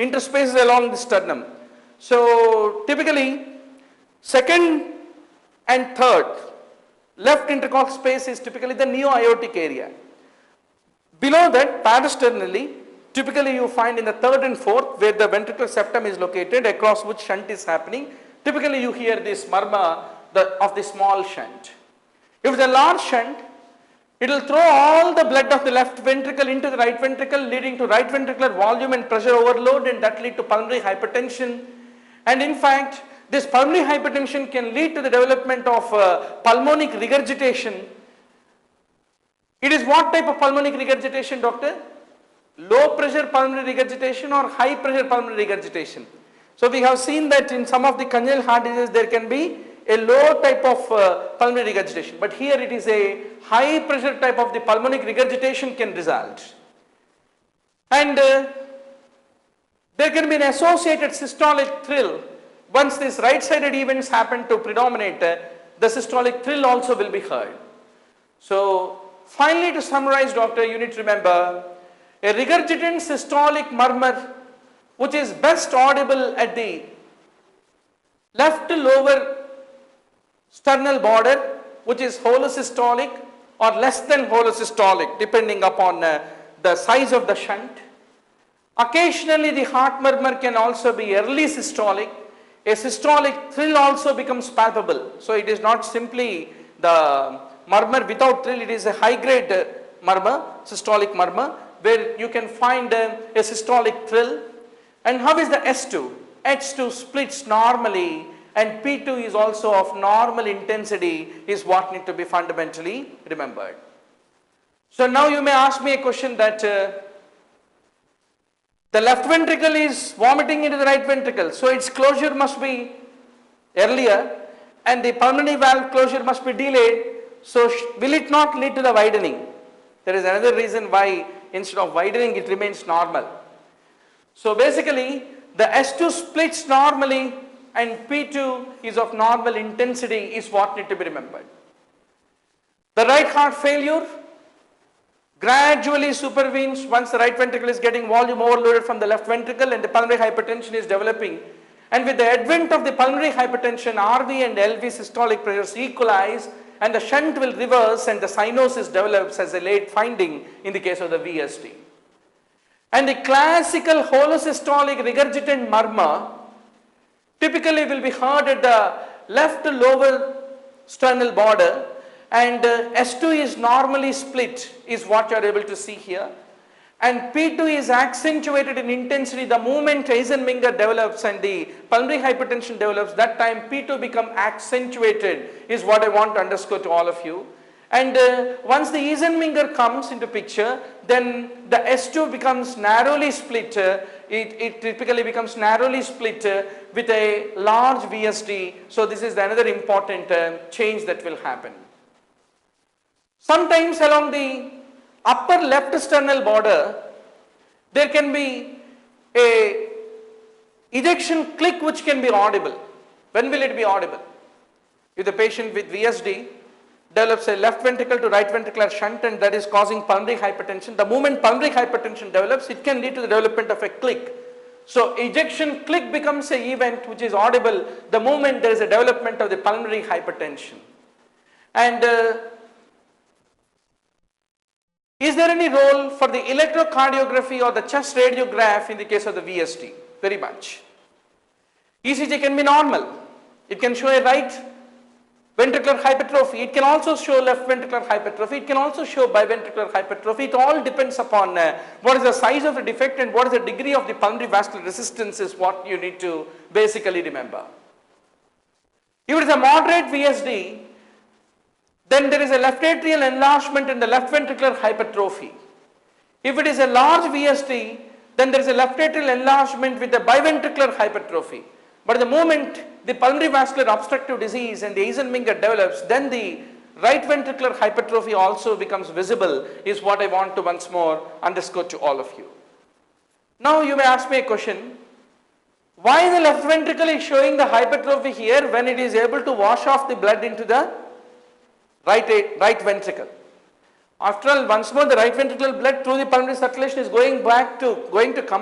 interspaces along the sternum. So typically second and third left intercostal space is typically the neo-aortic area. Below that, parasternally, typically you find in the third and fourth where the ventricular septum is located, across which shunt is happening. Typically you hear this murmur of the small shunt. If it's a large shunt, it will throw all the blood of the left ventricle into the right ventricle, leading to right ventricular volume and pressure overload, and that lead to pulmonary hypertension. And in fact, this pulmonary hypertension can lead to the development of pulmonic regurgitation. It is what type of pulmonic regurgitation, doctor? Low pressure pulmonary regurgitation or high pressure pulmonary regurgitation? So we have seen that in some of the congenital heart diseases there can be a low type of pulmonary regurgitation, but here it is a high pressure type of the pulmonic regurgitation can result. And there can be an associated systolic thrill. Once these right-sided events happen to predominate, the systolic thrill also will be heard. So finally, to summarize, doctor, you need to remember a regurgitant systolic murmur which is best audible at the left lower sternal border, which is holosystolic or less than holosystolic depending upon the size of the shunt. Occasionally the heart murmur can also be early systolic. A systolic thrill also becomes palpable. So it is not simply the murmur without thrill, it is a high grade murmur, systolic murmur, where you can find a systolic thrill. And how is the S2? H2 splits normally and P2 is also of normal intensity is what need to be fundamentally remembered. So now you may ask me a question that the left ventricle is vomiting into the right ventricle, so its closure must be earlier and the pulmonary valve closure must be delayed, so will it not lead to the widening? There is another reason why instead of widening it remains normal. So basically the S2 splits normally and P2 is of normal intensity is what need to be remembered. The right heart failure gradually supervenes once the right ventricle is getting volume overloaded from the left ventricle and the pulmonary hypertension is developing. And with the advent of the pulmonary hypertension, RV and LV systolic pressures equalize and the shunt will reverse and the cyanosis develops as a late finding in the case of the VSD. And the classical holosystolic regurgitant murmur typically will be heard at the left lower sternal border, and S2 is normally split is what you are able to see here, and P2 is accentuated in intensity the moment Eisenmenger develops and the pulmonary hypertension develops. That time P2 become accentuated is what I want to underscore to all of you. And once the Eisenmenger comes into picture, then the S2 becomes narrowly split. It typically becomes narrowly split with a large VSD. So this is another important change that will happen. Sometimes along the upper left sternal border, there can be a ejection click which can be audible. When will it be audible? If the patient with VSD develops a left ventricle to right ventricular shunt and that is causing pulmonary hypertension, the moment pulmonary hypertension develops, it can lead to the development of a click. So ejection click becomes an event which is audible the moment there is a development of the pulmonary hypertension. And is there any role for the electrocardiography or the chest radiograph in the case of the VSD? Very much. ECG can be normal. It can show a right ventricular hypertrophy. It can also show left ventricular hypertrophy. It can also show biventricular hypertrophy. It all depends upon what is the size of the defect and what is the degree of the pulmonary vascular resistance is what you need to basically remember. If it is a moderate VSD, then there is a left atrial enlargement and the left ventricular hypertrophy. If it is a large VSD, then there is a left atrial enlargement with a biventricular hypertrophy. But the moment the pulmonary vascular obstructive disease and the Eisenmenger develops, then the right ventricular hypertrophy also becomes visible is what I want to once more underscore to all of you. Now you may ask me a question, why the left ventricle is showing the hypertrophy here when it is able to wash off the blood into the right ventricle? After all, once more the right ventricular blood through the pulmonary circulation is going to come